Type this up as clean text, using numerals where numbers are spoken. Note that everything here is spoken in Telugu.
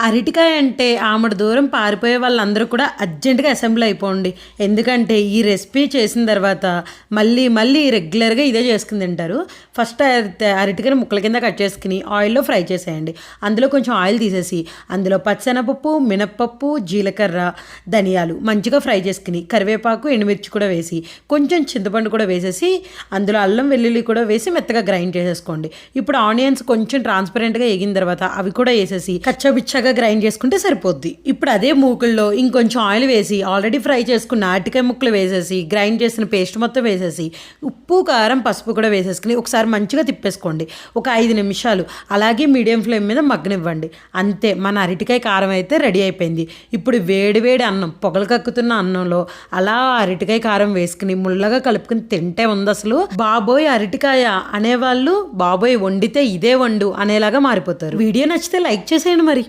అరటికాయ అంటే ఆమడ దూరం పారిపోయే వాళ్ళందరూ కూడా అర్జెంటుగా అసెంబ్లీ అయిపోండి. ఎందుకంటే ఈ రెసిపీ చేసిన తర్వాత మళ్ళీ రెగ్యులర్గా ఇదే చేసుకుని తింటారు. ఫస్ట్ అరటికాయని ముక్కల కింద కట్ చేసుకుని ఆయిల్లో ఫ్రై చేసేయండి. అందులో కొంచెం ఆయిల్ తీసేసి అందులో పచ్చెనపప్పు, మినప్పప్పు, జీలకర్ర, ధనియాలు మంచిగా ఫ్రై చేసుకుని కరివేపాకు, ఎండుమిర్చి కూడా వేసి కొంచెం చింతపండు కూడా వేసేసి అందులో అల్లం వెల్లుల్లి కూడా వేసి మెత్తగా గ్రైండ్ చేసేసుకోండి. ఇప్పుడు ఆనియన్స్ కొంచెం ట్రాన్స్పరెంట్గా ఎగిన తర్వాత అవి కూడా వేసేసి కచ్చపిచ్చగా గ్రైండ్ చేసుకుంటే సరిపోద్ది. ఇప్పుడు అదే మూకుల్లో ఇంకొంచెం ఆయిల్ వేసి ఆల్రెడీ ఫ్రై చేసుకున్న అరటికాయ ముక్కలు వేసేసి గ్రైండ్ చేసిన పేస్ట్ మొత్తం వేసేసి ఉప్పు, కారం, పసుపు కూడా వేసేసుకుని ఒకసారి మంచిగా తిప్పేసుకోండి. ఒక 5 నిమిషాలు అలాగే మీడియం ఫ్లేమ్ మీద మగ్గనివ్వండి. అంతే, మన అరటికాయ కారం అయితే రెడీ అయిపోయింది. ఇప్పుడు వేడి అన్నం, పొగలు కక్కుతున్న అన్నంలో అలా అరటికాయ కారం వేసుకుని ముళ్ళగా కలుపుకుని తింటే ఉంది అసలు బాబోయ్ అరటికాయ అనేవాళ్ళు బాబోయ్ వండితే ఇదే వండు అనేలాగా మారిపోతారు. వీడియో నచ్చితే లైక్ చేసేయండి మరి.